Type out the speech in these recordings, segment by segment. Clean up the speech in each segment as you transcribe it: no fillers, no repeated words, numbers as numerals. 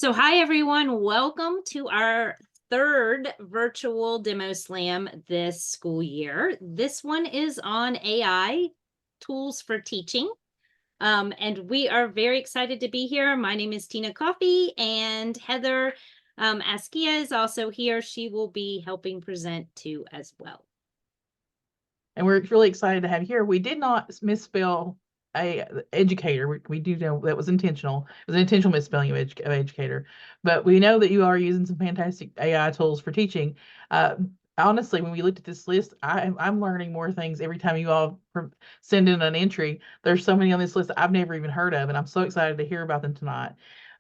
So hi everyone, welcome to our third virtual demo slam this school year. This one is on AI tools for teaching. And we are very excited to be here. My name is Tina Coffey, and Heather Askia is also here. She will be helping present too as well. And we're really excited to have you here. We did not misspell educator. We do know that was intentional. It was an intentional misspelling of educator, but we know that you are using some fantastic AI tools for teaching. Honestly, when we looked at this list, I'm learning more things every time you all send in an entry. There's so many on this list that I've never even heard of, and I'm so excited to hear about them tonight.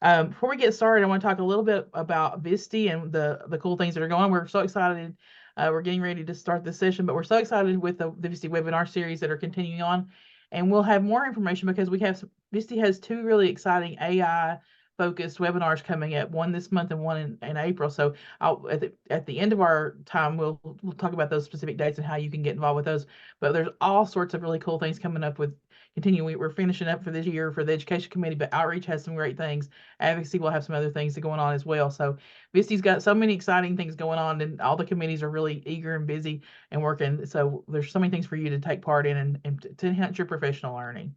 Before we get started, I want to talk a little bit about VSTE and the cool things that are going on. We're so excited. We're getting ready to start this session, but we're so excited with the VSTE webinar series that are continuing on. And we'll have more information because VSTE has two really exciting AI focused webinars coming up, one this month and one in April. So at the end of our time, we'll talk about those specific dates and how you can get involved with those. But there's all sorts of really cool things coming up with continuing. We're finishing up for this year for the education committee, but outreach has some great things. Advocacy will have some other things going on as well. So VSTE's got so many exciting things going on, and all the committees are really eager and busy and working. So there's so many things for you to take part in and to enhance your professional learning.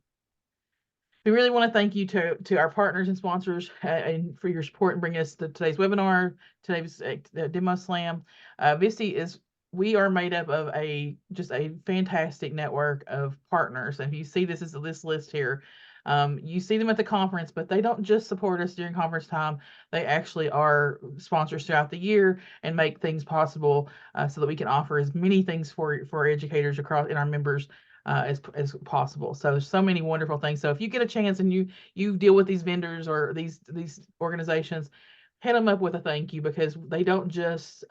We really want to thank you to our partners and sponsors and for your support in bringing us to today's webinar, today's demo slam. We are made up of just a fantastic network of partners. And if you see this list here, you see them at the conference, but they don't just support us during conference time. They actually are sponsors throughout the year and make things possible so that we can offer as many things for our educators across in our members as possible. So there's so many wonderful things. So if you get a chance and you deal with these vendors or these organizations, hit them up with a thank you, because they don't just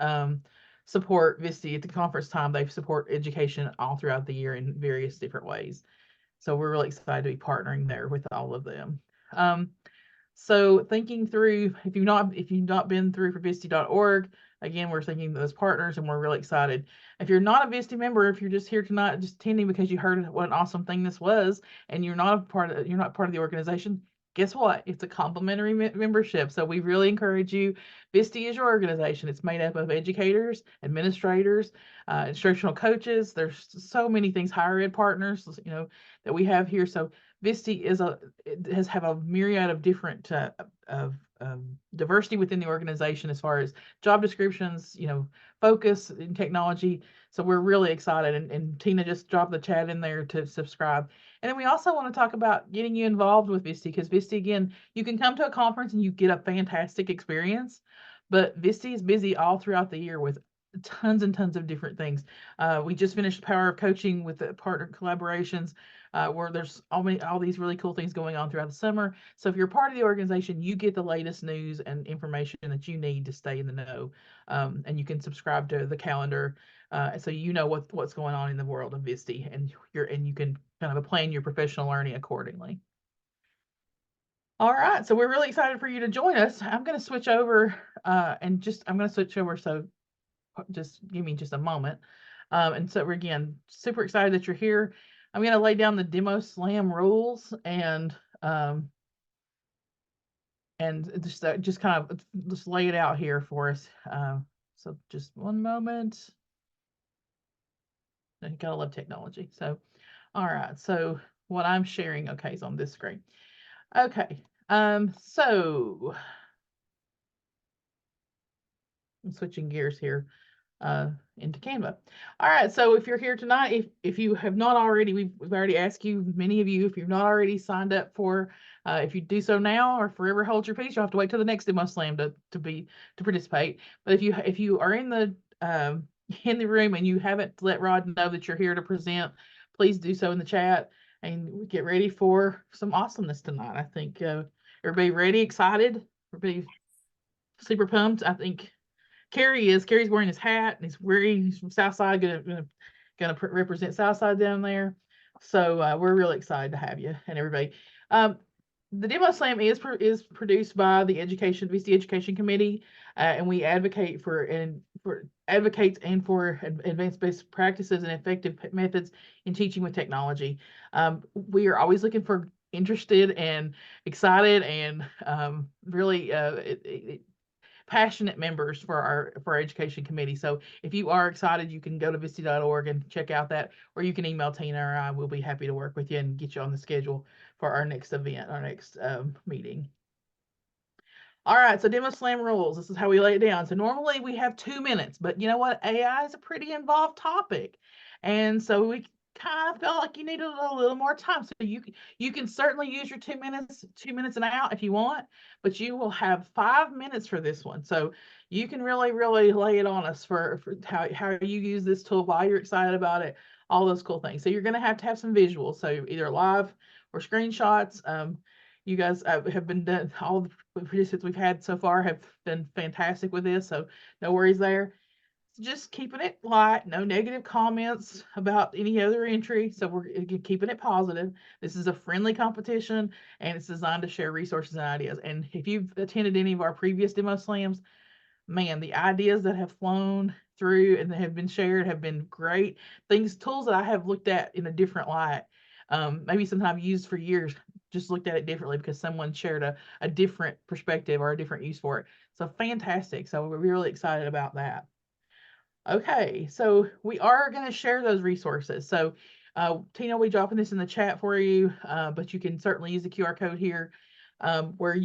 support VSTE at the conference time. They support education all throughout the year in various different ways. So we're really excited to be partnering there with all of them. So thinking through, if you've not been through for VSTE.org, again, we're thinking those partners, and we're really excited. If you're not a VSTE member, if you're just here tonight, just attending because you heard what an awesome thing this was, and you're not part of the organization, guess what? It's a complimentary membership. So we really encourage you. VSTE is your organization. It's made up of educators, administrators, instructional coaches. There's so many things, higher ed partners, that we have here. So VSTE has a myriad of different diversity within the organization as far as job descriptions, focus in technology. So we're really excited, and Tina just dropped the chat in there to subscribe. And then we also want to talk about getting you involved with VSTE, because VSTE, again, you can come to a conference and you get a fantastic experience, but VSTE is busy all throughout the year with tons and tons of different things. We just finished Power of Coaching with the partner collaborations, where there's all these really cool things going on throughout the summer. So if you're part of the organization, you get the latest news and information that you need to stay in the know, and you can subscribe to the calendar, so you know what's going on in the world of VSTE, and you can kind of plan your professional learning accordingly. All right, so we're really excited for you to join us. I'm going to switch over, so just give me just a moment. And so we're, again, super excited that you're here. I'm going to lay down the demo slam rules and just kind of just lay it out here for us. So just one moment. I gotta love technology. So, all right. So what I'm sharing, okay, is on this screen. Okay. So I'm switching gears here into Canva. All right, so if you're here tonight, if you have not already, we've already asked you, many of you, if you've not already signed up for, if you do so now or forever hold your peace, you'll have to wait till the next demo slam to participate. But if you are in the room and you haven't let Rod know that you're here to present, please do so in the chat, and we get ready for some awesomeness tonight. I think everybody ready, excited, everybody super pumped. I think Carrie's wearing his hat, and he's from Southside, gonna represent Southside down there. So we're really excited to have you and everybody. The demo slam is produced by the VSTE Education Committee, and we advocate for advanced best practices and effective methods in teaching with technology. We are always looking for interested and excited and really passionate members for our education committee. So if you are excited, you can go to VSTE.org and check out that, or you can email Tina or I. Will be happy to work with you and get you on the schedule for our next event, our next meeting. All right, so Demo Slam rules. This is how we lay it down. So normally we have 2 minutes, but you know what? AI is a pretty involved topic. And so we kind of felt like you needed a little more time. So you can certainly use your 2 minutes, 2 minutes and out if you want, but you will have 5 minutes for this one. So you can really, really lay it on us for how you use this tool, why you're excited about it, all those cool things. So you're going to have some visuals. So either live or screenshots. You guys have been done, all the participants we've had so far have been fantastic with this, so no worries there. Just keeping it light, no negative comments about any other entry. So we're keeping it positive. This is a friendly competition and it's designed to share resources and ideas. And if you've attended any of our previous demo slams, man, the ideas that have flown through and that have been shared have been great. Tools that I have looked at in a different light. Maybe sometimes used for years, just looked at it differently because someone shared a different perspective or a different use for it. So fantastic. So we're really excited about that. Okay, so we are going to share those resources. So Tina, we dropping this in the chat for you, but you can certainly use the QR code here. Where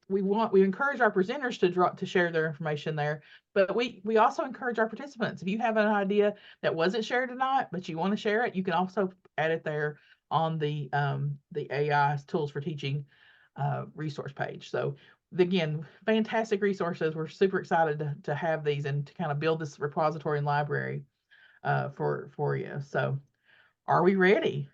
we encourage our presenters to share their information there, but we also encourage our participants. If you have an idea that wasn't shared tonight, but you want to share it, you can also add it there on the AI tools for teaching resource page. So again, fantastic resources. We're super excited to have these and to kind of build this repository and library for you. So are we ready?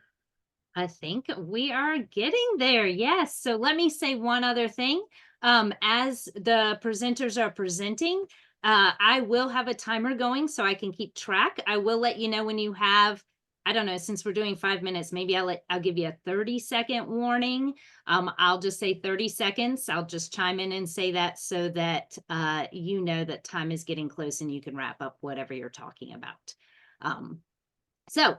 I think we are getting there. Yes. So let me say one other thing. As the presenters are presenting, I will have a timer going so I can keep track. I will let you know when you have, I don't know, since we're doing 5 minutes, maybe I'll give you a 30-second warning. I'll just say 30 seconds. I'll just chime in and say that so that you know that time is getting close and you can wrap up whatever you're talking about. So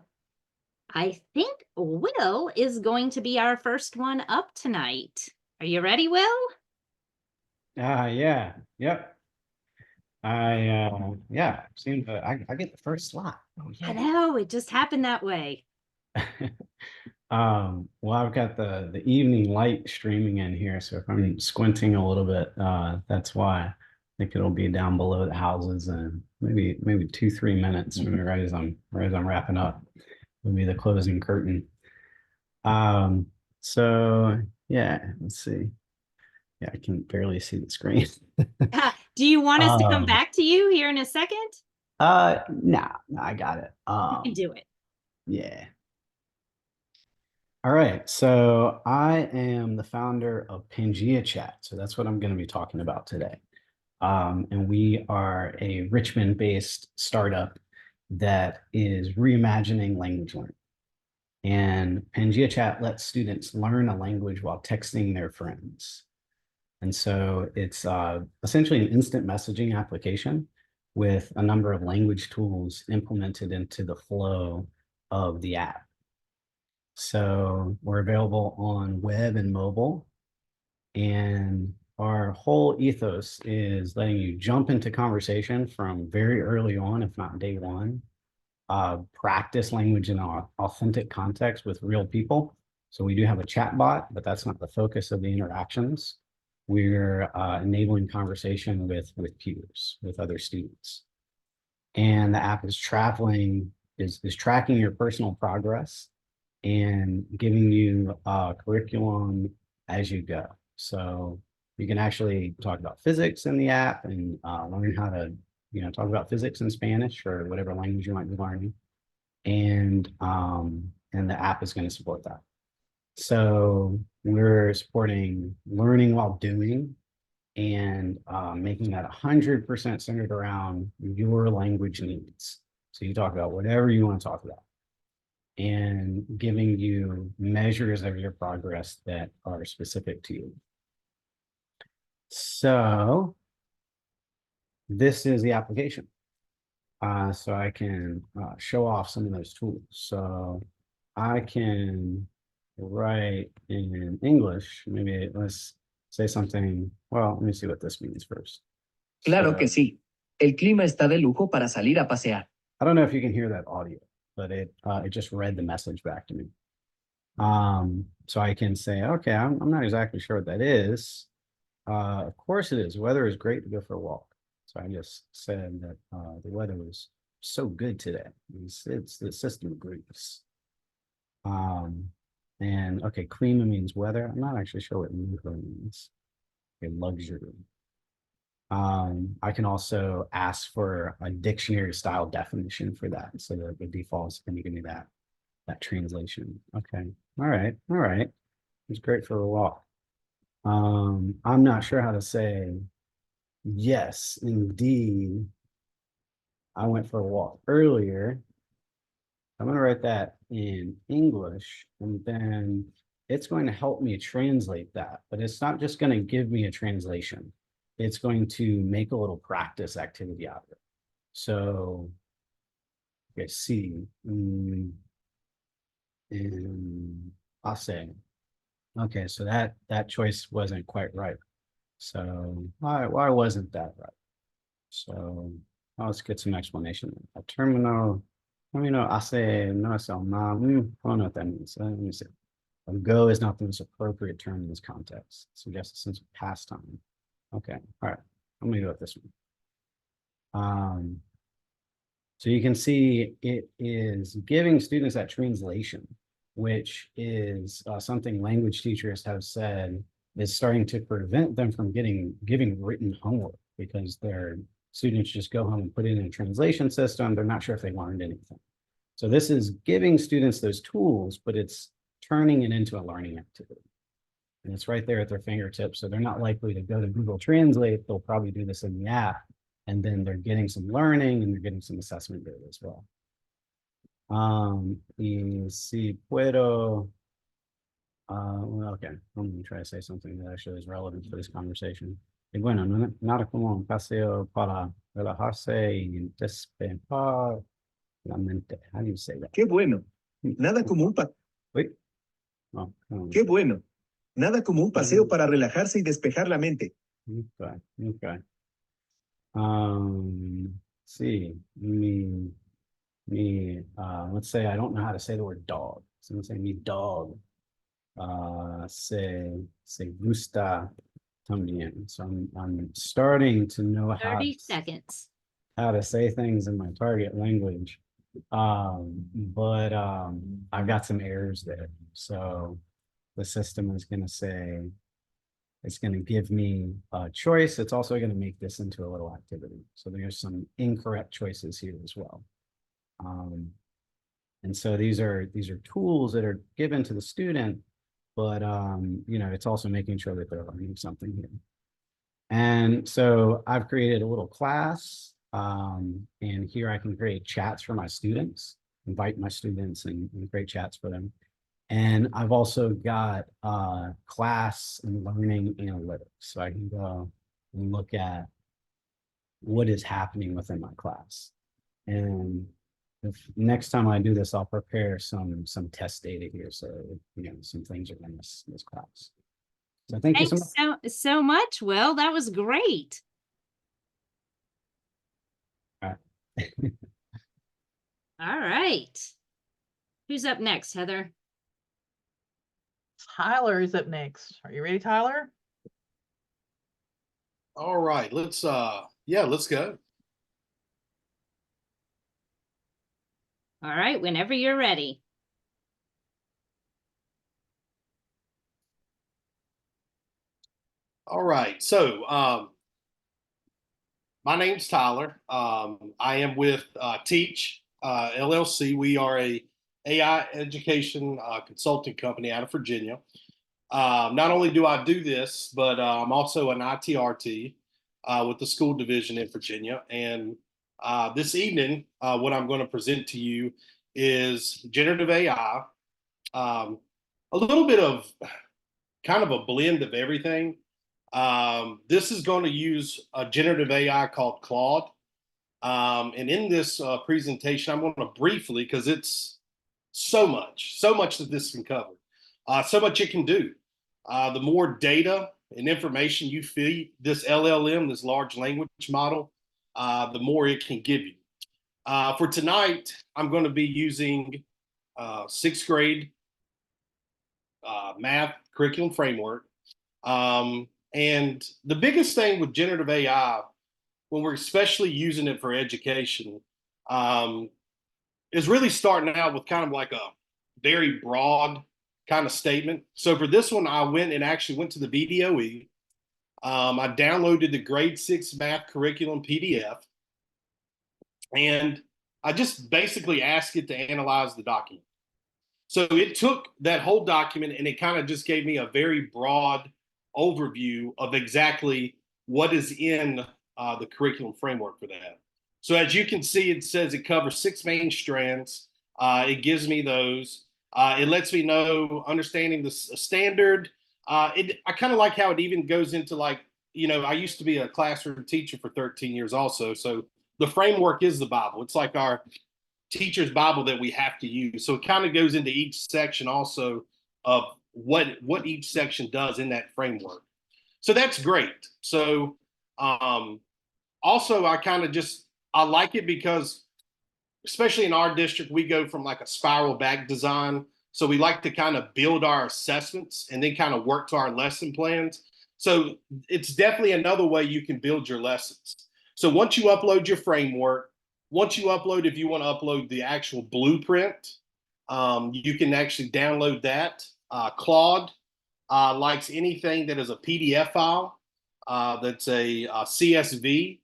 I think Will is going to be our first one up tonight. Are you ready, Will? Yeah. Yep. Yeah, seems I get the first slot. Oh, I yeah. know, it just happened that way. Well, I've got the evening light streaming in here, so if I'm squinting a little bit, that's why. I think it'll be down below the houses and maybe 2-3 minutes right as I'm wrapping up will be the closing curtain. So yeah, let's see. Yeah, I can barely see the screen. Do you want us to come back to you here in a second? No, I got it. You can do it. Yeah. All right, so I am the founder of Pangea Chat. So that's what I'm going to be talking about today. And we are a Richmond-based startup that is reimagining language learning. And Pangea Chat lets students learn a language while texting their friends. And so it's essentially an instant messaging application with a number of language tools implemented into the flow of the app. So we're available on web and mobile. And our whole ethos is letting you jump into conversation from very early on, if not day one. Practice language in an authentic context with real people. So we do have a chat bot, but that's not the focus of the interactions. We're enabling conversation with peers, with other students. And the app is tracking your personal progress and giving you a curriculum as you go. So you can actually talk about physics in the app and learn how to, talk about physics in Spanish or whatever language you might be learning. And the app is going to support that. So we're supporting learning while doing and making that 100% centered around your language needs. So you talk about whatever you want to talk about and giving you measures of your progress that are specific to you. So this is the application. So I can show off some of those tools. So I can write in English, maybe let's say something. Well, let me see what this means first. Claro So, que sí. El clima está de lujo para salir a pasear. I don't know if you can hear that audio, but it just read the message back to me. So I can say, okay, I'm not exactly sure what that is. Of course it is. Weather is great to go for a walk. So I just said that the weather was so good today. It's the system agrees. And okay, clima means weather. I'm not actually sure what lujo means. Okay, luxury. I can also ask for a dictionary style definition for that. So the default is going to give me that translation. Okay. All right. It's great for a walk. I'm not sure how to say yes, indeed. I went for a walk earlier. I'm going to write that in English, and then it's going to help me translate that. But it's not just going to give me a translation. It's going to make a little practice activity out of it. So, okay, see, and I'll say, okay, so that choice wasn't quite right. So why wasn't that right? So let's get some explanation. A terminal, hace, no es el mal. I don't know what that means. Let me see. Go is not the most appropriate term in this context. It suggests a sense of pastime. Okay, all right. I'm gonna go with this one. So you can see it is giving students that translation, which is something language teachers have said is starting to prevent them from giving written homework because their students just go home and put it in a translation system. They're not sure if they learned anything. So this is giving students those tools, but it's turning it into a learning activity. And it's right there at their fingertips. So they're not likely to go to Google Translate. They'll probably do this in the app. And then they're getting some learning and they're getting some assessment data as well. Y si puedo, well, okay, I'm gonna try to say something that actually is relevant for this conversation. Y bueno, nada como un paseo para relajarse y despejar la mente. How do you say that? Qué bueno. Nada como un Wait. Oh, Qué bueno. Nada como un paseo para relajarse y despejar la mente. Okay. See, let's say I don't know how to say the word dog. So I'm gonna say mi dog. Se gusta también. So I'm starting to know 30 seconds. how to say things in my target language. But I've got some errors there. So the system is gonna say it's going to give me a choice. It's also going to make this into a little activity. So there's some incorrect choices here as well. And so these are tools that are given to the student, but it's also making sure that they're learning something here. And so I've created a little class, and here I can create chats for my students, invite my students and create chats for them. And I've also got class and learning analytics. So I can go and look at what is happening within my class. And if next time I do this, I'll prepare some test data here. So, some things are in this class. So thank you so much. Thanks so much, Will. That was great. All right. All right. Who's up next, Heather? Tyler is up next. Are you ready, Tyler? All right, let's go. All right, whenever you're ready. All right, so my name's Tyler. I am with Teach LLC. We are a AI education consulting company out of Virginia. Not only do I do this, but I'm also an ITRT with the school division in Virginia. And this evening, what I'm going to present to you is generative AI, a little bit of kind of a blend of everything. This is going to use a generative AI called Claude. And in this presentation, I'm going to briefly, because it's so much that this can cover. so much it can do. The more data and information you feed this LLM, this large language model, the more it can give you. For tonight, I'm going to be using 6th grade math curriculum framework. And the biggest thing with generative AI, when we're especially using it for education, is really starting out with kind of like a very broad kind of statement. So for this one, I went to the VDOE. I downloaded the grade 6 math curriculum PDF, and I just basically asked it to analyze the document. So it took that whole document and it kind of just gave me a very broad overview of exactly what is in the curriculum framework for that. So as you can see, it says it covers 6 main strands. It gives me those. It lets me know understanding the standard. I kind of like how it even goes into, like, you know, I used to be a classroom teacher for 13 years also. So the framework is the Bible. It's like our teacher's Bible that we have to use. So it kind of goes into each section also of what each section does in that framework. So that's great. So also I like it because, especially in our district, we go from like a spiral back design. So we like to kind of build our assessments and then kind of work to our lesson plans. So it's definitely another way you can build your lessons. So once you upload your framework, once you upload, if you want to upload the actual blueprint, you can actually download that. Claude likes anything that is a PDF file, that's a CSV.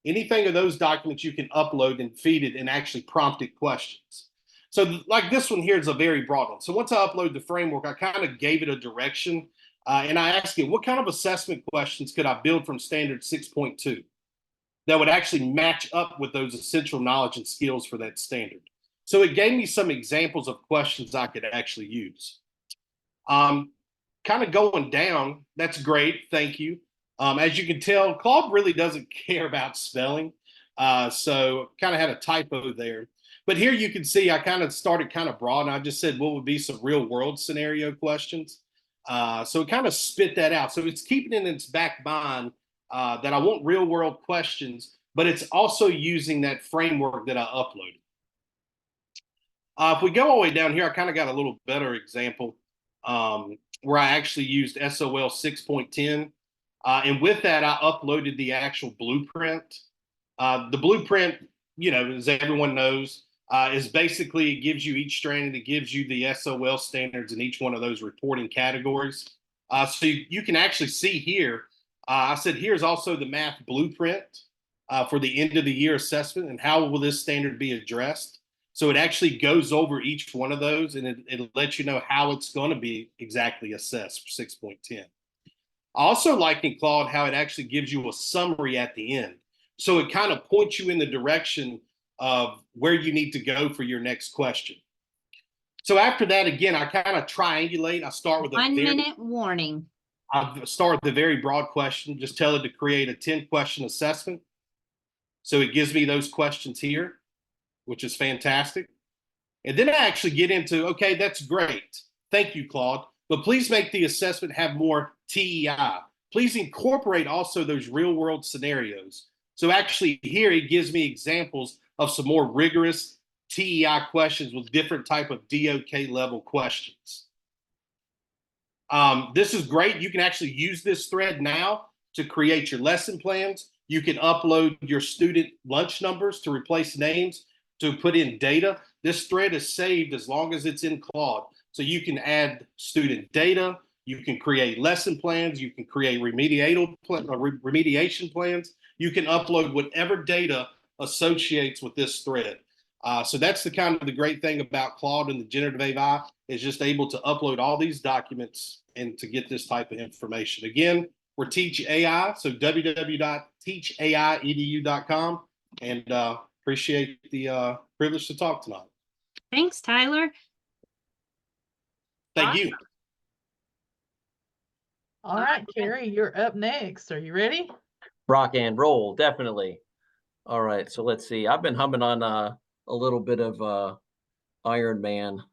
Anything of those documents you can upload and feed it and actually prompt it questions. So like this one here is a very broad one. So once I upload the framework, I kind of gave it a direction, and I asked it, what kind of assessment questions could I build from standard 6.2 that would actually match up with those essential knowledge and skills for that standard? So it gave me some examples of questions I could actually use. Kind of going down, that's great, thank you. As you can tell, Claude really doesn't care about spelling. So kind of had a typo there. But here you can see I kind of started kind of broad, and I just said what would be some real world scenario questions. So it kind of spit that out. So it's keeping in its back mind that I want real world questions, but it's also using that framework that I uploaded. If we go all the way down here, I kind of got a little better example where I actually used SOL 6.10. And with that, I uploaded the actual blueprint. The blueprint, you know, as everyone knows, is basically, it gives you each strand and it gives you the SOL standards in each one of those reporting categories. So you can actually see here, I said, here's also the math blueprint for the end of the year assessment and how will this standard be addressed. So it actually goes over each one of those and it lets you know how it's going to be exactly assessed for 6.10. I also like in Claude how it actually gives you a summary at the end. So it kind of points you in the direction of where you need to go for your next question. So after that, again, I kind of triangulate. I start with a 1 minute warning. I start with a very broad question, just tell it to create a 10-question assessment. So it gives me those questions here, which is fantastic. And then I actually get into, okay, that's great. Thank you, Claude. But please make the assessment have more TEI. Please incorporate also those real world scenarios. So actually here it gives me examples of some more rigorous TEI questions with different type of DOK level questions. This is great. You can actually use this thread now to create your lesson plans. You can upload your student lunch numbers to replace names, to put in data. This thread is saved as long as it's in Claude. So you can add student data, you can create lesson plans, you can create remediation plans, you can upload whatever data associates with this thread. So that's the kind of the great thing about Claude and the generative AI, is just able to upload all these documents and to get this type of information. Again, we're Teach AI, so www.teachAIedu.com, and appreciate the privilege to talk tonight. Thanks, Tyler. Thank you. All right, Carrie, you're up next. Are you ready? Rock and roll, definitely. All right, so let's see. I've been humming on a little bit of Iron Man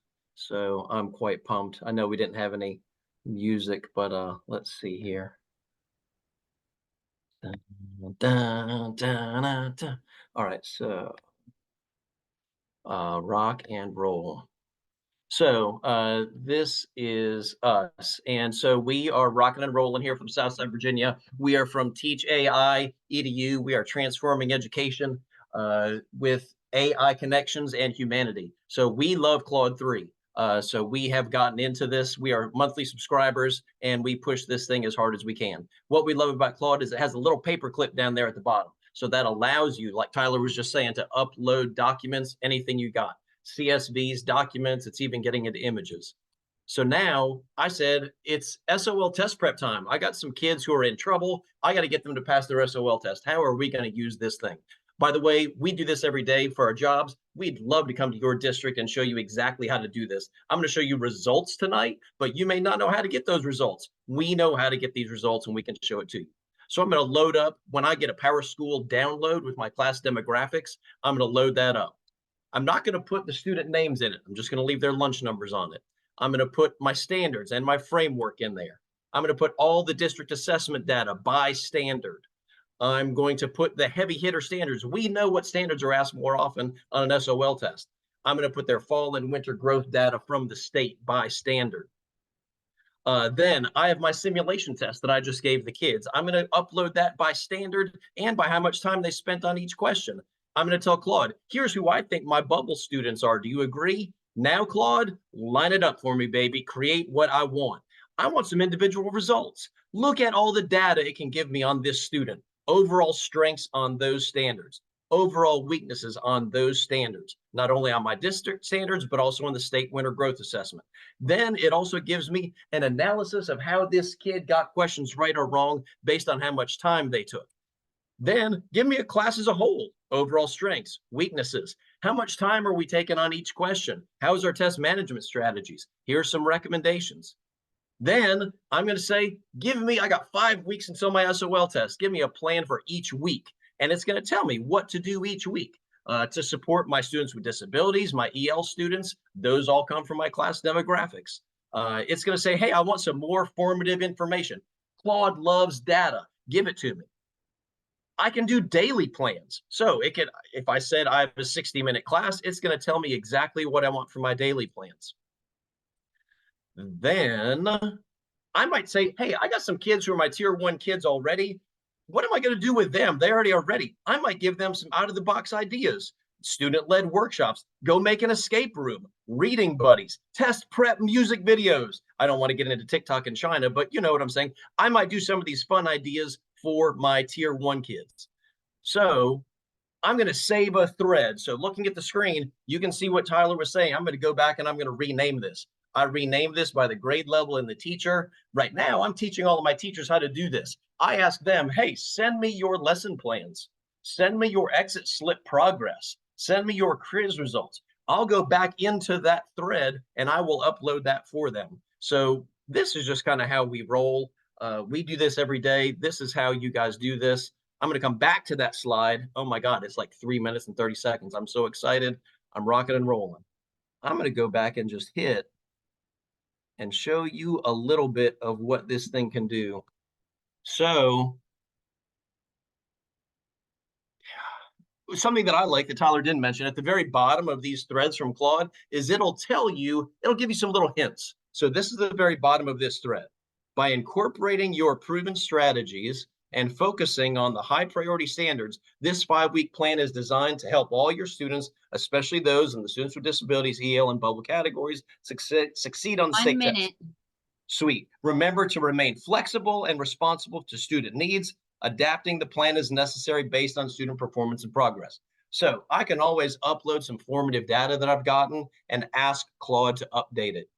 So I'm quite pumped. I know we didn't have any music, but let's see here. Dun, dun, dun, dun, dun. All right, so rock and roll. So this is us. And so we are rocking and rolling here from Southside Virginia. We are from Teach AI EDU. We are transforming education with AI connections and humanity. So we love Claude 3. So we have gotten into this. We are monthly subscribers and we push this thing as hard as we can. What we love about Claude is it has a little paper clip down there at the bottom. So that allows you, like Tyler was just saying, to upload documents, anything you got. CSVs, documents, it's even getting into images. So now I said, it's SOL test prep time. I got some kids who are in trouble. I got to get them to pass their SOL test. How are we going to use this thing? By the way, we do this every day for our jobs. We'd love to come to your district and show you exactly how to do this. I'm going to show you results tonight, but you may not know how to get those results. We know how to get these results and we can show it to you. So I'm going to load up, when I get a Power School download with my class demographics, I'm going to load that up. I'm not going to put the student names in it. I'm just going to leave their lunch numbers on it. I'm going to put my standards and my framework in there. I'm going to put all the district assessment data by standard. I'm going to put the heavy hitter standards. We know what standards are asked more often on an SOL test. I'm going to put their fall and winter growth data from the state by standard. Then I have my simulation test that I just gave the kids. I'm going to upload that by standard and by how much time they spent on each question. I'm going to tell Claude, here's who I think my bubble students are. Do you agree? Now, Claude, line it up for me, baby. Create what I want. I want some individual results. Look at all the data it can give me on this student. Overall strengths on those standards. Overall weaknesses on those standards. Not only on my district standards, but also on the state winter growth assessment. Then it also gives me an analysis of how this kid got questions right or wrong based on how much time they took. Then give me a class as a whole, overall strengths, weaknesses. How much time are we taking on each question? How's our test management strategies? Here's some recommendations. Then I'm going to say, I got 5 weeks until my SOL test. Give me a plan for each week. And it's going to tell me what to do each week to support my students with disabilities, my EL students. Those all come from my class demographics. It's going to say, hey, I want some more formative information. Claude loves data. Give it to me. I can do daily plans. So it can, if I said I have a 60-minute class, it's going to tell me exactly what I want for my daily plans. Then I might say, hey, I got some kids who are my tier 1 kids already. What am I going to do with them? They already are ready. I might give them some out-of-the-box ideas. Student-led workshops, go make an escape room, reading buddies, test prep music videos. I don't want to get into TikTok in China, but you know what I'm saying. I might do some of these fun ideas for my tier 1 kids. So I'm going to save a thread. So looking at the screen, you can see what Tyler was saying. I'm going to go back and I'm going to rename this. I renamed this by the grade level and the teacher. Right now, I'm teaching all of my teachers how to do this. I ask them, hey, send me your lesson plans. Send me your exit slip progress. Send me your quiz results. I'll go back into that thread and I will upload that for them. So this is just kind of how we roll. We do this every day. This is how you guys do this. I'm going to come back to that slide. Oh my God, it's like 3 minutes and 30 seconds. I'm so excited. I'm rocking and rolling. I'm going to go back and just hit and show you a little bit of what this thing can do. So something that I like that Tyler didn't mention at the very bottom of these threads from Claude is it'll give you some little hints. So this is the very bottom of this thread. By incorporating your proven strategies and focusing on the high priority standards, this 5-week plan is designed to help all your students, especially those in the students with disabilities, EL, and bubble categories, succeed on the state test. Sweet. Remember to remain flexible and responsible to student needs. Adapting the plan is necessary based on student performance and progress. So I can always upload some formative data that I've gotten and ask Claude to update it.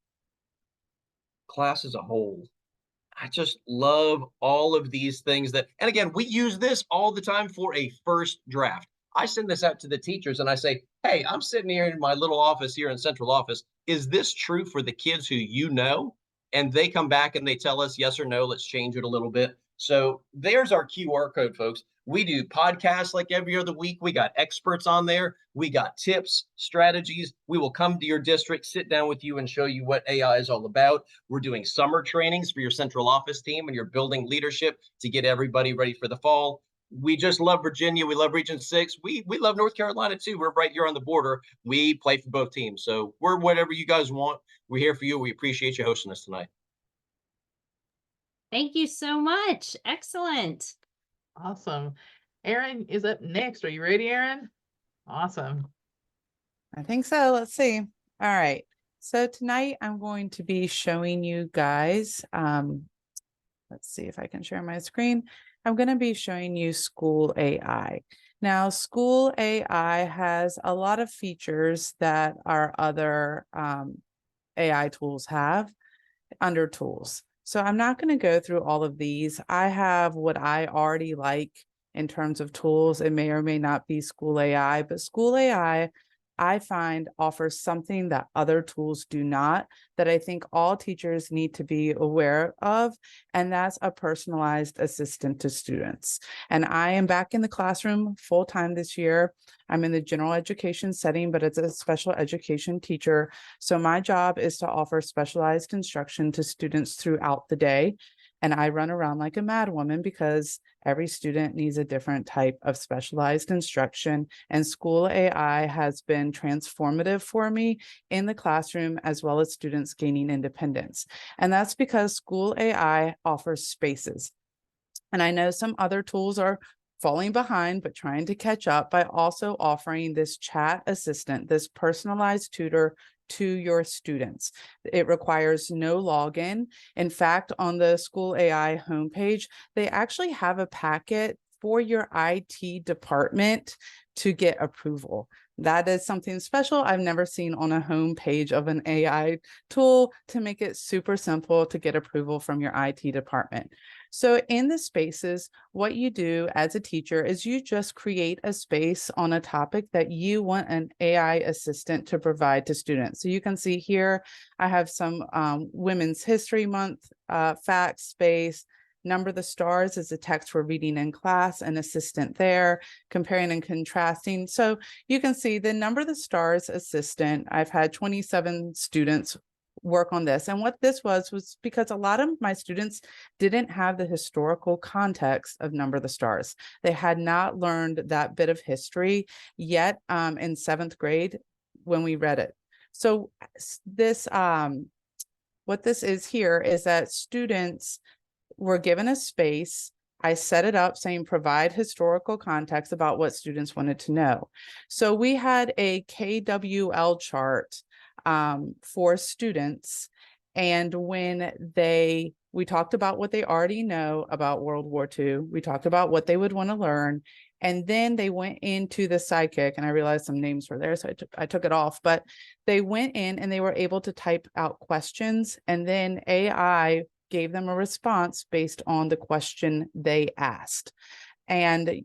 Class as a whole. I just love all of these things and again, we use this all the time for a first draft. I send this out to the teachers and I say, hey, I'm sitting here in my little office here in central office. Is this true for the kids who you know? And they come back and they tell us yes or no, let's change it a little bit. So there's our QR code, folks. We do podcasts like every other week. We got experts on there. We got tips, strategies. We will come to your district, sit down with you and show you what AI is all about. We're doing summer trainings for your central office team and you're building leadership to get everybody ready for the fall. We just love Virginia. We love Region 6. We love North Carolina too. We're right here on the border. We play for both teams. So we're whatever you guys want. We're here for you. We appreciate you hosting us tonight. Thank you so much. Excellent. Awesome. Aaron is up next. Are you ready, Aaron? Awesome. I think so. Let's see. All right. So tonight I'm going to be showing you guys, let's see if I can share my screen. I'm going to be showing you School AI. Now, School AI has a lot of features that our other AI tools have under tools. So I'm not going to go through all of these. I have what I already like in terms of tools. It may or may not be School AI, but School AI, I find, offers something that other tools do not, that I think all teachers need to be aware of, and that's a personalized assistant to students. And I am back in the classroom full-time this year. I'm in the general education setting, but it's a special education teacher. So my job is to offer specialized instruction to students throughout the day. And I run around like a madwoman because every student needs a different type of specialized instruction. And School AI has been transformative for me in the classroom, as well as students gaining independence. And that's because School AI offers spaces. And I know some other tools are falling behind, but trying to catch up by also offering this chat assistant, this personalized tutor to your students. It requires no login. In fact, on the School AI homepage, they actually have a packet for your IT department to get approval. That is something special I've never seen on a home page of an AI tool, to make it super simple to get approval from your IT department. So in the spaces, what you do as a teacher is you just create a space on a topic that you want an AI assistant to provide to students. So you can see here, I have some Women's History Month facts space. Number the Stars is a text we're reading in class, an assistant there, comparing and contrasting. So you can see the Number the Stars assistant. I've had 27 students work on this. And what this was because a lot of my students didn't have the historical context of Number the Stars. They had not learned that bit of history yet in 7th grade when we read it. So this, what this is here is that students were given a space. I set it up saying provide historical context about what students wanted to know. So we had a KWL chart for students. And when we talked about what they already know about World War II, we talked about what they would want to learn. And then they went into the psychic, and I realized some names were there, so I took it off, but they went in and they were able to type out questions, and then AI gave them a response based on the question they asked. And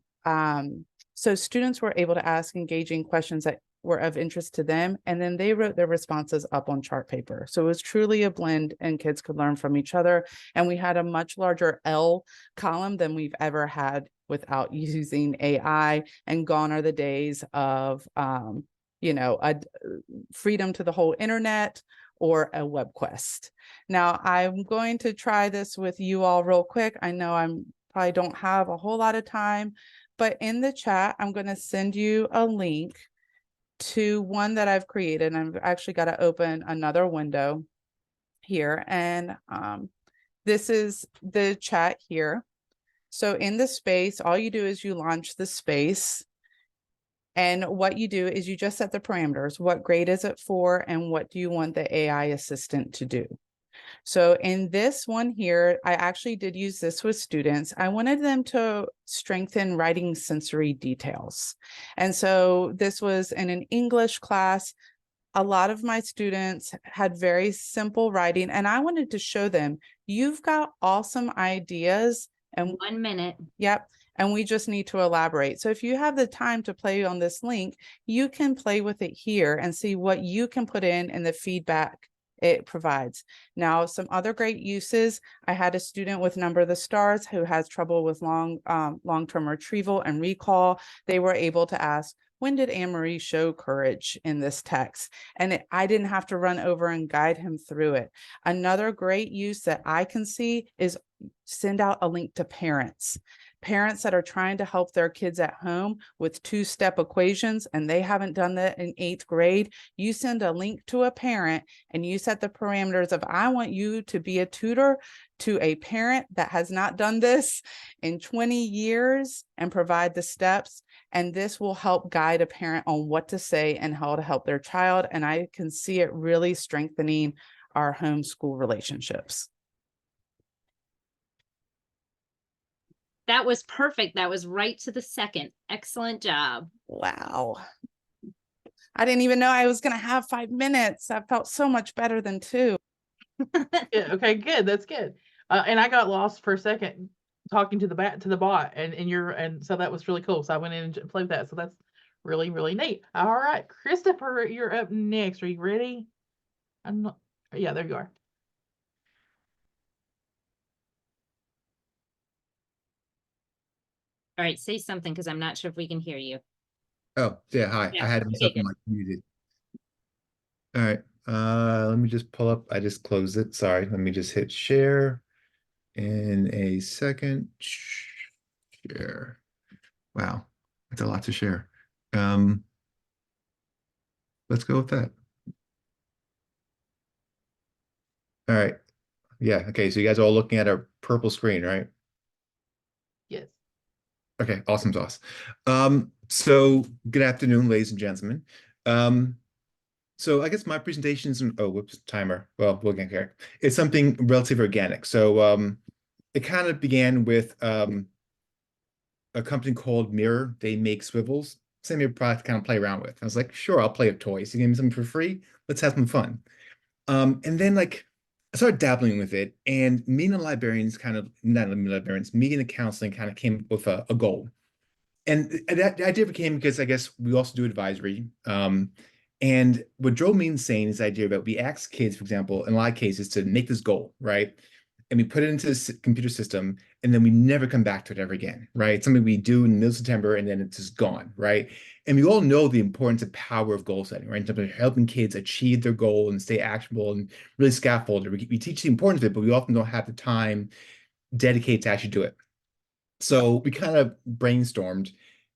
so students were able to ask engaging questions that were of interest to them, and then they wrote their responses up on chart paper. So it was truly a blend, and kids could learn from each other. And we had a much larger L column than we've ever had without using AI, and gone are the days of freedom to the whole internet or a web quest. Now I'm going to try this with you all real quick. I know I'm probably don't have a whole lot of time, but in the chat, I'm going to send you a link to one that I've created. And I've actually got to open another window here. And this is the chat here. So in the space, all you do is you launch the space. And what you do is you just set the parameters. What grade is it for? And what do you want the AI assistant to do? So in this one here, I actually did use this with students. I wanted them to strengthen writing sensory details. And so this was in an English class. A lot of my students had very simple writing, and I wanted to show them, you've got awesome ideas. And 1 minute. Yep. And we just need to elaborate. So if you have the time to play on this link, you can play with it here and see what you can put in the feedback it provides. Now, some other great uses. I had a student with Number the Stars who has trouble with long-term retrieval and recall. They were able to ask, when did Anne-Marie show courage in this text? And I didn't have to run over and guide him through it. Another great use that I can see is send out a link to parents. Parents that are trying to help their kids at home with two-step equations and they haven't done that in 8th grade, you send a link to a parent and you set the parameters of, I want you to be a tutor to a parent that has not done this in 20 years and provide the steps. And this will help guide a parent on what to say and how to help their child. And I can see it really strengthening our homeschool relationships. That was perfect. That was right to the second. Excellent job. Wow. I didn't even know I was going to have 5 minutes. I felt so much better than 2. Yeah, okay, good. That's good. And I got lost for a second talking to the bot, and so that was really cool. So I went in and played that. So that's really, really neat. All right, Christopher, you're up next. Are you ready? I'm not. Yeah, there you are. All right, say something because I'm not sure if we can hear you. Oh, yeah, hi. Yeah, I had okay, myself good. like muted. All right. Let me just pull up. I just closed it. Sorry. Let me just hit share in a second. Share. Wow. That's a lot to share. Let's go with that. All right. Yeah. Okay. So you guys are all looking at a purple screen, right? Yes. Okay. Awesome sauce. So good afternoon, ladies and gentlemen. So I guess my presentation is, oh, whoops, timer. Well, we'll get here. It's something relatively organic. So it kind of began with a company called Mirror. They make swivels. Send me a product to kind of play around with. I was like, sure, I'll play with toys. You give me something for free. Let's have some fun. And then like I started dabbling with it, and me and the librarians kind of, not the librarians, me and the counseling kind of came up with a goal. And that idea became because I guess we also do advisory. And what drove me insane is the idea that we ask kids, for example, in a lot of cases, to make this goal, right? And we put it into the computer system, and then we never come back to it ever again, right? It's something we do in the middle of September, and then it's just gone, right? And we all know the importance and power of goal setting, right? In terms of helping kids achieve their goal and stay actionable and really scaffolded. We teach the importance of it, but we often don't have the time dedicated to actually do it. So we kind of brainstormed,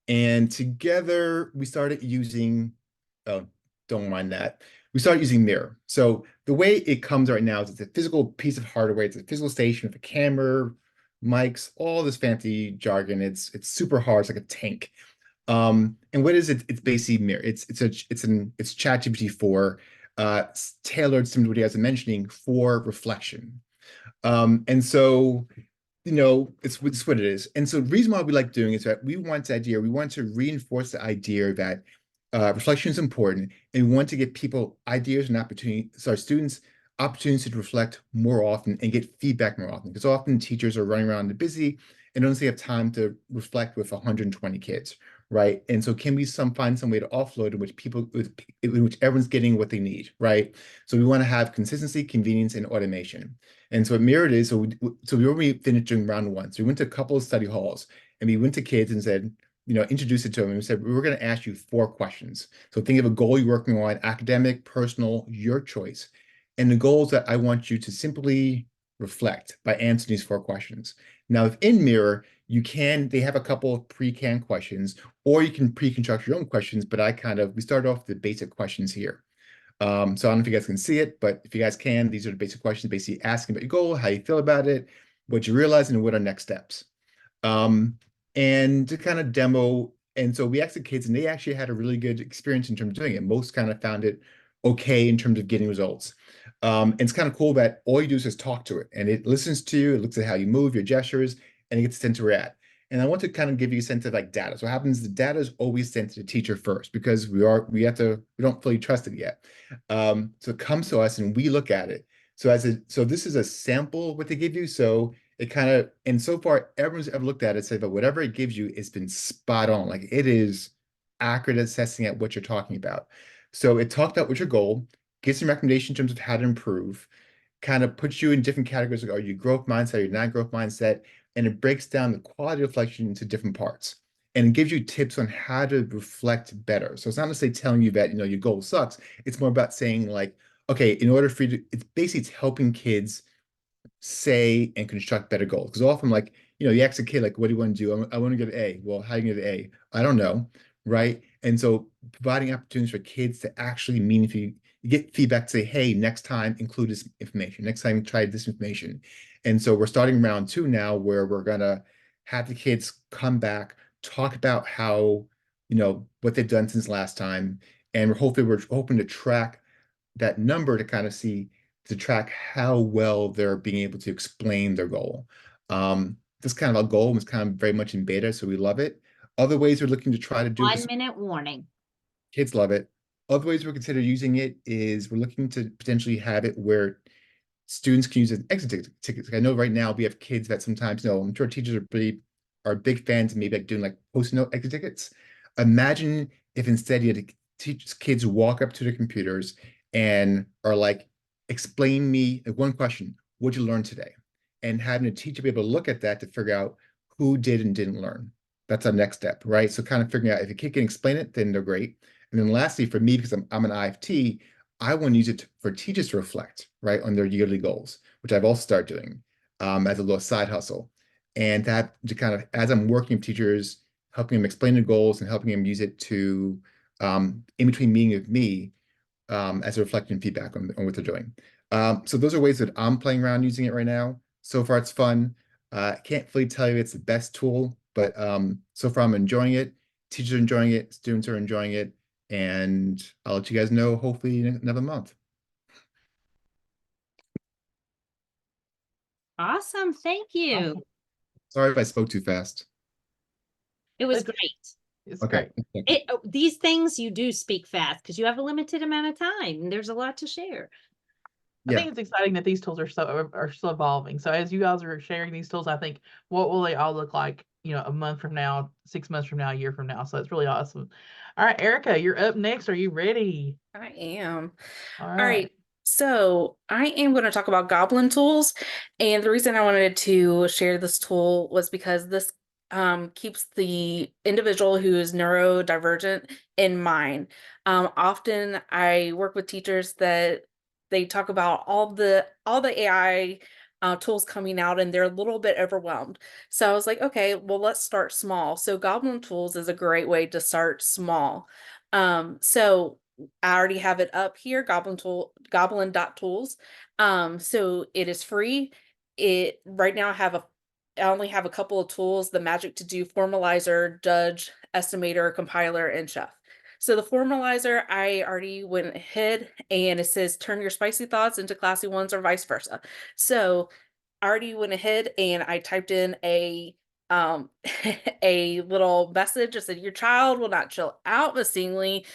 and together we started using, oh, don't mind that. We started using Mirror. So the way it comes right now is it's a physical piece of hardware. It's a physical station with a camera, mics, all this fancy jargon. It's super hard. It's like a tank. And what is it? It's basically Mirror. It's ChatGPT 4, tailored, similar to what you guys are mentioning, for reflection. And so it's what it is. And so the reason why we like doing it is that we want to reinforce the idea that reflection is important, and we want to give people ideas and students opportunities to reflect more often and get feedback more often. Because often teachers are running around and busy and don't have time to reflect with 120 kids, right? And so can we find some way to offload in which everyone's getting what they need, right? So we want to have consistency, convenience, and automation. And so what Mirrored is, so we already finished doing round 1. So we went to a couple of study halls, and we went to kids and said, introduced it to them, and we said, we're going to ask you 4 questions. So think of a goal you're working on, academic, personal, your choice. And the goal is that I want you to simply reflect by answering these 4 questions. Now, within Mirror, they have a couple of pre-canned questions, or you can pre-construct your own questions, but we started off with the basic questions here. So I don't know if you guys can see it, but if you guys can, these are the basic questions, basically asking about your goal, how you feel about it, what you realize, and what are next steps. And to kind of demo, and so we asked the kids, and they actually had a really good experience in terms of doing it. Most kind of found it okay in terms of getting results. And it's kind of cool that all you do is just talk to it, and it listens to you, it looks at how you move, your gestures, and it gets sent to react. And I want to kind of give you a sense of like data. So what happens, the data is always sent to the teacher first, because we don't fully trust it yet. So it comes to us and we look at it. So this is a sample of what they give you. So and so far everyone's ever looked at it said that whatever it gives you, it's been spot on. Like it is accurate assessing at what you're talking about. So it talked about what's your goal. gives some recommendations in terms of how to improve, kind of puts you in different categories. Like, are you growth mindset, are you non-growth mindset? And it breaks down the quality of reflection into different parts. And it gives you tips on how to reflect better. So it's not necessarily telling you that, you know, your goal sucks. It's more about saying like, okay, in order for you to, it's basically it's helping kids say and construct better goals. Because often, like, you know, you ask a kid, like, what do you want to do? I want to get an A. Well, how do you get an A? I don't know. Right. And so providing opportunities for kids to actually meaningfully get feedback to say, hey, next time include this information. Next time try this information. And so we're starting round 2 now where we're gonna have the kids come back, talk about how, you know, what they've done since last time. And we're hoping to track that number to kind of see to track how well they're being able to explain their goal. This kind of a goal is kind of very much in beta, so we love it. Other ways we're looking to try to do this, 1-minute warning. kids love it. Other ways we're consider using it is we're looking to potentially have it where students can use it as exit tickets. I know right now we have kids that sometimes, you know, I'm sure teachers are big fans of maybe like doing like post note exit tickets. Imagine if instead you had to teach kids walk up to their computers and are like, explain me one question, what'd you learn today? And having a teacher be able to look at that to figure out who did and didn't learn. That's our next step, right? So kind of figuring out if a kid can explain it, then they're great. And then lastly, for me, because I'm an IFT, I want to use it for teachers to reflect, right, on their yearly goals, which I've also started doing as a little side hustle. And that to kind of, as I'm working with teachers, helping them explain the goals and helping them use it to, in between meeting with me, as a reflection and feedback on what they're doing. So those are ways that I'm playing around using it right now. So far, it's fun. I can't fully tell you it's the best tool, but so far I'm enjoying it. Teachers are enjoying it. Students are enjoying it. And I'll let you guys know hopefully in another month. Awesome. Thank you. Awesome. Sorry if I spoke too fast. It was It's- great. It's Okay. great. These things you do speak fast because you have a limited amount of time and there's a lot to share. I Yeah. think it's exciting that these tools are still evolving. So as you guys are sharing these tools, I think what will they all look like, you know, a month from now, 6 months from now, a year from now. So it's really awesome. All right, Erica, you're up next. Are you ready? I am. All All right. right. So I am going to talk about Goblin tools. And the reason I wanted to share this tool was because this keeps the individual who is neurodivergent in mind. Often I work with teachers that they talk about all the AI tools coming out and they're a little bit overwhelmed. So I was like, okay, well, let's start small. So Goblin tools is a great way to start small. So I already have it up here, goblin.tools. So it is free. It right now I only have a couple of tools, the Magic to Do Formalizer, Judge, Estimator, Compiler, and Chef. So the Formalizer, I already went ahead and it says turn your spicy thoughts into classy ones or vice versa. So I already went ahead and I typed in a a little message that said your child will not chill out missingly,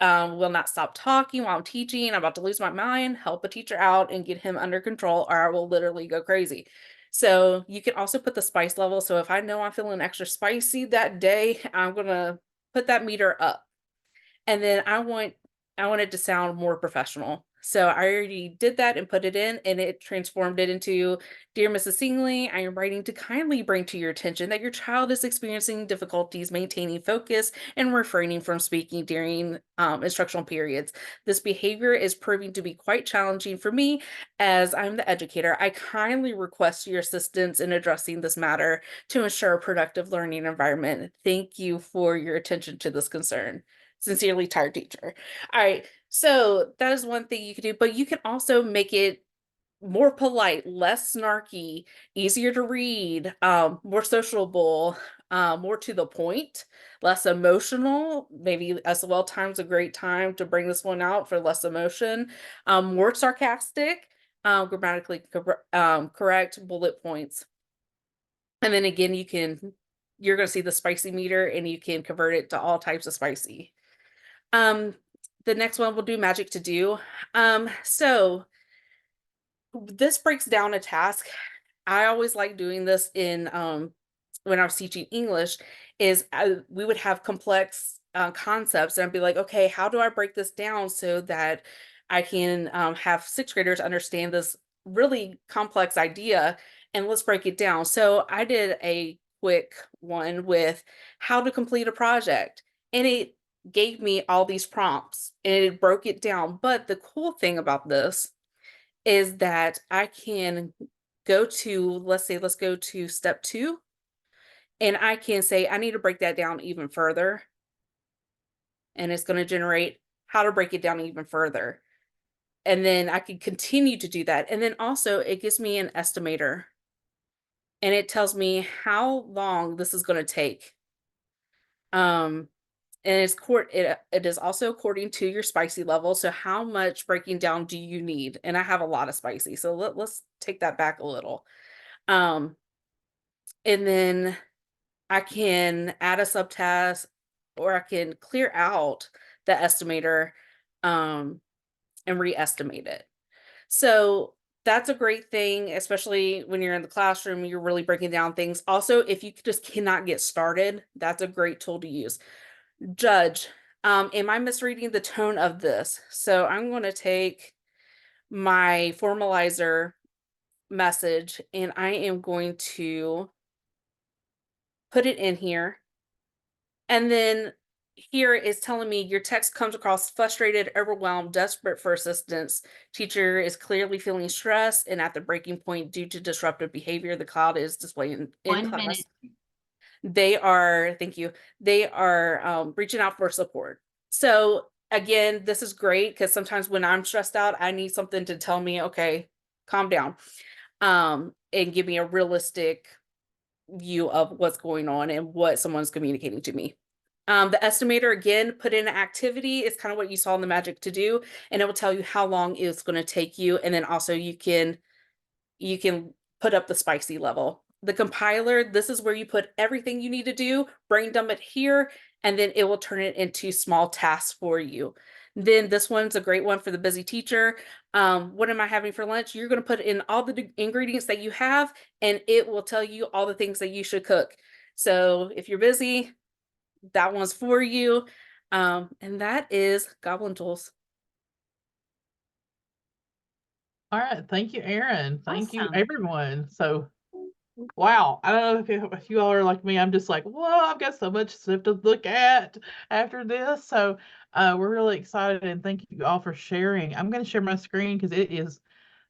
will not stop talking while I'm teaching. I'm about to lose my mind. Help a teacher out and get him under control, or I will literally go crazy. So you can also put the spice level. So if I know I'm feeling extra spicy that day, I'm gonna put that meter up. And then I want it to sound more professional. So I already did that and put it in, and it transformed it into, Dear Mrs. Singley, I am writing to kindly bring to your attention that your child is experiencing difficulties maintaining focus and refraining from speaking during instructional periods. This behavior is proving to be quite challenging for me as I'm the educator. I kindly request your assistance in addressing this matter to ensure a productive learning environment. Thank you for your attention to this concern. Sincerely, tired teacher. All right. So that is one thing you can do, but you can also make it more polite, less snarky, easier to read, more sociable, more to the point, less emotional. Maybe SOL time's a great time to bring this one out for less emotion, more sarcastic, grammatically correct, bullet points. And then again, you're going to see the spicy meter and you can convert it to all types of spicy. The next one we'll do Magic to Do. So this breaks down a task. I always like doing this in when I was teaching English, is we would have complex concepts and I'd be like, okay, how do I break this down so that I can have sixth graders understand this really complex idea, and let's break it down. So I did a quick one with how to complete a project, and it gave me all these prompts and it broke it down. But the cool thing about this is that I can go to, let's go to step 2, and I can say, I need to break that down even further. And it's going to generate how to break it down even further. And then I can continue to do that. And then also it gives me an estimator, and it tells me how long this is going to take. And it is also according to your spicy level. So how much breaking down do you need? And I have a lot of spicy. So let's take that back a little. And then I can add a subtask, or I can clear out the estimator and re-estimate it. So that's a great thing, especially when you're in the classroom, you're really breaking down things. Also, if you just cannot get started, that's a great tool to use. Judge, am I misreading the tone of this? So I'm going to take my formalizer message and I am going to put it in here. And then here is telling me your text comes across frustrated, overwhelmed, desperate for assistance. Teacher is clearly feeling stressed and at the breaking point due to disruptive behavior. The cloud is displaying in 1 class. minute. They are, thank you, they are reaching out for support. So again, this is great because sometimes when I'm stressed out, I need something to tell me, okay, calm down, and give me a realistic view of what's going on and what someone's communicating to me. The estimator, again, put in an activity. It's kind of what you saw in the Magic To Do, and it will tell you how long it's going to take you. And then also you can put up the spicy level. The compiler, this is where you put everything you need to do, brain dump it here, and then it will turn it into small tasks for you. Then this one's a great one for the busy teacher. What am I having for lunch? You're going to put in all the ingredients that you have, and it will tell you all the things that you should cook. So if you're busy, that one's for you. And that is Goblin Tools. All right, thank you, Erin. Thank you, Awesome. everyone. So, wow, I don't know if you all are like me. I'm just like, whoa, I've got so much stuff to look at after this. So, we're really excited, and thank you all for sharing. I'm going to share my screen because it is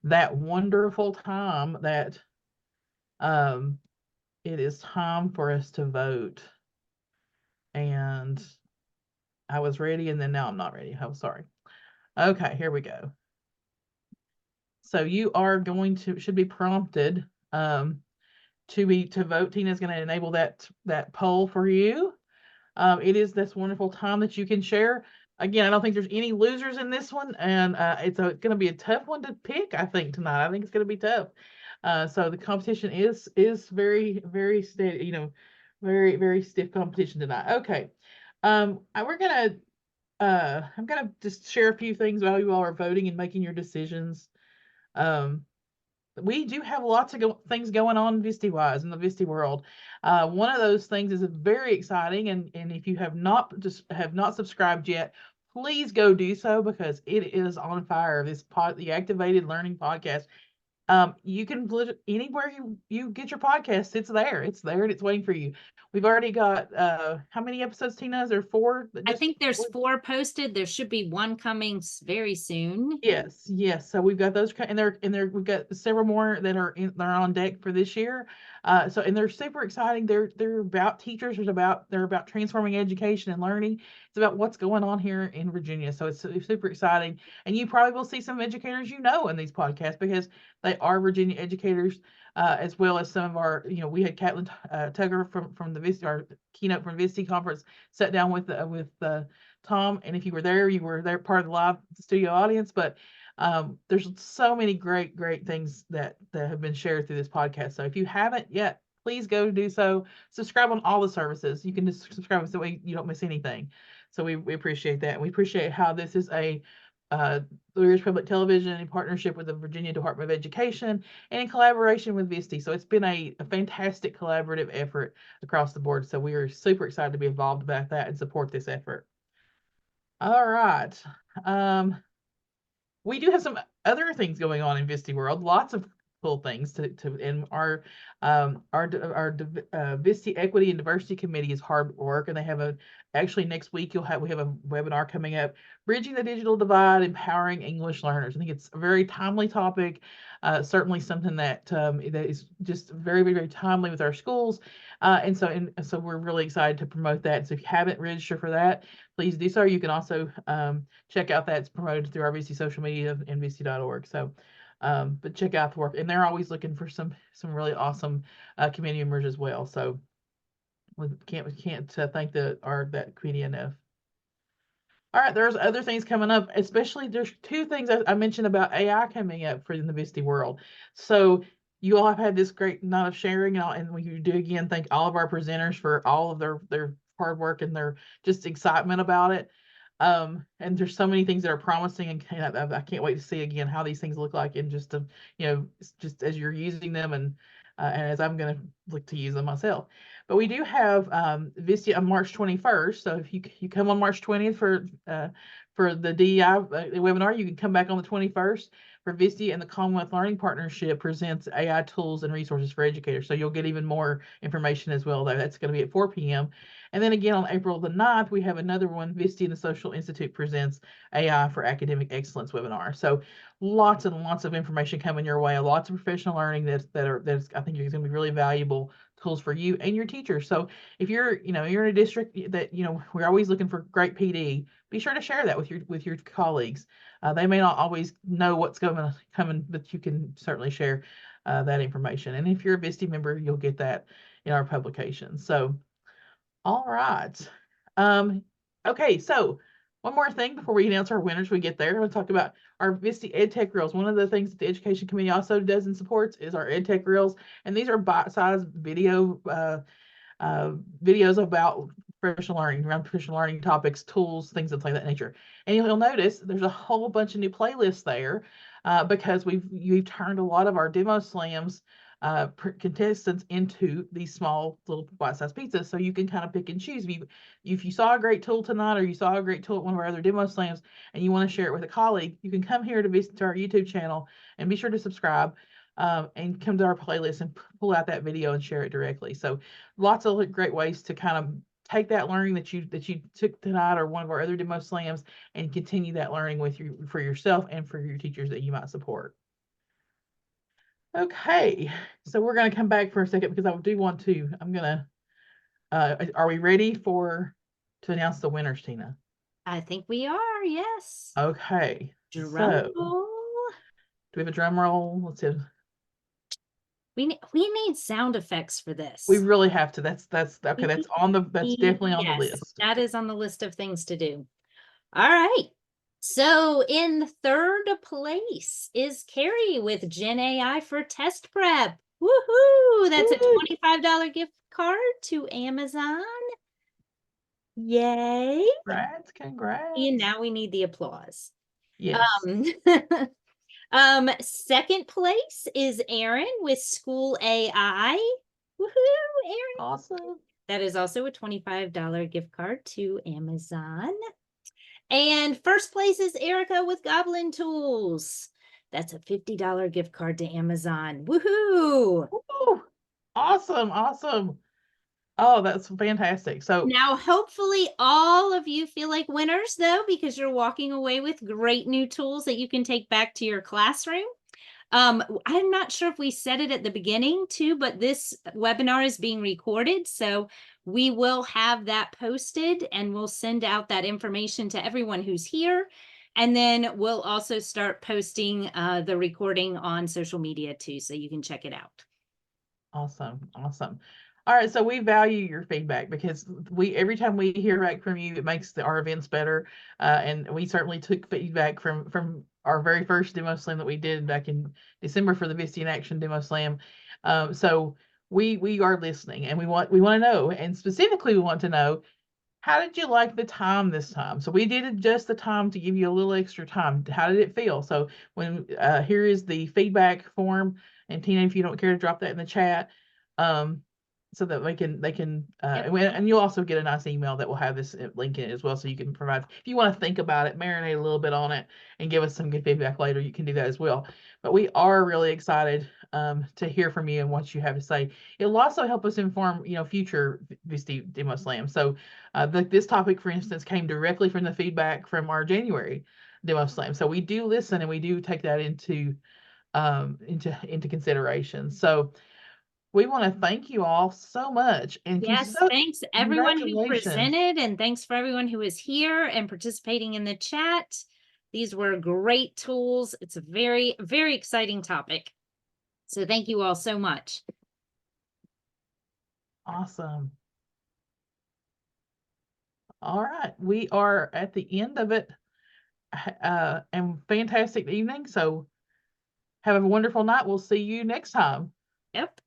that wonderful time that it is time for us to vote. And I was ready, and then now I'm not ready. I'm sorry. Okay, here we go. So you are going to should be prompted to vote. Tina's going to enable that poll for you. It is this wonderful time that you can share. Again, I don't think there's any losers in this one, and it's going to be a tough one to pick. I think tonight. I think it's going to be tough. So the competition is very very steady. You know, very very stiff competition tonight. Okay, we're gonna. I'm gonna just share a few things while you all are voting and making your decisions. Um, we do have lots of things going on VSTE-wise in the VSTE world. One of those things is very exciting, and if you have not subscribed yet, please go do so because it is on fire. The Activated Learning Podcast. You can anywhere you get your podcast, it's there and it's waiting for you. We've already got how many episodes, Tina? Is there 4? I think there's 4 posted. There should be 1 coming very soon. Yes. So we've got those, and we've got several more that are on deck for this year. And they're super exciting. They're about teachers. They're about transforming education and learning. It's about what's going on here in Virginia. So it's super exciting. And you probably will see some educators in these podcasts because they are Virginia educators, as well as some of our. We had Caitlin Tugger from the VSTE, our keynote from VSTE conference, sat down with Tom, and if you were there part of the live studio audience. But there's so many great things that have been shared through this podcast. So if you haven't yet, please go do so. Subscribe on all the services. You can just subscribe so you don't miss anything. So we appreciate that. We appreciate how this is a Blue Ridge Public Television in partnership with the Virginia Department of Education and in collaboration with VSTE. So it's been a fantastic collaborative effort across the board. So we are super excited to be involved about that and support this effort. All right. we do have some other things going on in VSTE World, lots of cool things and our VSTE Equity and Diversity Committee is hard work, and they have actually next week we have a webinar coming up, Bridging the Digital Divide, Empowering English Learners. I think it's a very timely topic, certainly something that is just very, very, very timely with our schools. And so we're really excited to promote that. So if you haven't registered for that, please do so. You can also check out that. It's promoted through our VSTE social media and VSTE.org. So, but check out the work, and they're always looking for some really awesome community members as well. So we can't thank that community enough. All right, there's other things coming up, especially there's two things I mentioned about AI coming up for in the VSTE world. So you all have had this great night of sharing, and we do again thank all of our presenters for all of their hard work and their just excitement about it. And there's so many things that are promising, and I can't wait to see again how these things look like in just just as you're using them and as I'm going to look to use them myself. But we do have VSTE on March 21st. So if you come on March 20th for the DEI webinar, you can come back on the 21st for VSTE, and the Commonwealth Learning Partnership presents AI tools and resources for educators. So you'll get even more information as well, though. That's going to be at 4 p.m. And then again on April the 9th, we have another one, VSTE and the Social Institute presents AI for Academic Excellence webinar. So lots and lots of information coming your way, lots of professional learning that's I think is going to be really valuable tools for you and your teachers. So if you're in a district that we're always looking for great PD, be sure to share that with your colleagues. They may not always know what's coming, but you can certainly share that information. And if you're a VSTE member, you'll get that in our publication. So all right. Okay, so one more thing before we announce our winners, we get there. We'll talk about our VSTE EdTech Reels. One of the things that the Education Committee also does and supports is our EdTech Reels, and these are bite-sized videos about professional learning, around professional learning topics, tools, things of that nature. And you'll notice there's a whole bunch of new playlists there because we've turned a lot of our demo slams contestants into these small little bite-sized pizzas, so you can kind of pick and choose. If you saw a great tool tonight, or you saw a great tool at one of our other demo slams, and you want to share it with a colleague, you can come here to our YouTube channel and be sure to subscribe and come to our playlist and pull out that video and share it directly. So lots of great ways to kind of take that learning that you took tonight or one of our other demo slams and continue that learning for yourself and for your teachers that you might support. Okay, so we're going to come back for a second because I do want to. Are we ready to announce the winners, Tina? I think we are, yes. Okay. Drum roll. Do we have a drum roll? Let's see. We need sound effects for this. We really have to. That's okay. That's definitely on the list. That is on the list of things to do. All right. So in third place is Carrie with Gen AI for test prep. Woohoo! That's a $25 gift card to Amazon. Yay! Congrats. And now we need the applause. Yes. Second place is Aaron with School AI. Woohoo, Aaron! Awesome. That is also a $25 gift card to Amazon. And first place is Erica with Goblin Tools. That's a $50 gift card to Amazon. Woohoo! Ooh, awesome. Oh, that's fantastic. So now hopefully all of you feel like winners though, because you're walking away with great new tools that you can take back to your classroom. I'm not sure if we said it at the beginning too, but this webinar is being recorded. So we will have that posted and we'll send out that information to everyone who's here. And then we'll also start posting the recording on social media too, so you can check it out. Awesome. All right, so we value your feedback because every time we hear back from you, it makes our events better. And we certainly took feedback from our very first demo slam that we did back in December for the VSTE in Action demo slam. So we are listening, and we want to know, and specifically we want to know, how did you like the time this time? So we did adjust the time to give you a little extra time. How did it feel? So here is the feedback form, and Tina, if you don't care to drop that in the chat. so that they can Yep. and you'll also get a nice email that will have this link in it as well, so you can provide, if you want to think about it, marinate a little bit on it, and give us some good feedback later, you can do that as well. But we are really excited to hear from you and what you have to say. It'll also help us inform, future VSTE Demo Slam. So this topic, for instance, came directly from the feedback from our January Demo Slam. So we do listen and we do take that into consideration. So we want to thank you all so much. And Yes, thanks everyone who presented, and thanks for everyone who is here and participating in the chat. These were great tools. It's a very, very exciting topic. So thank you all so much. Awesome. All right, we are at the end of it. And fantastic evening. So have a wonderful night. We'll see you next time. Yep.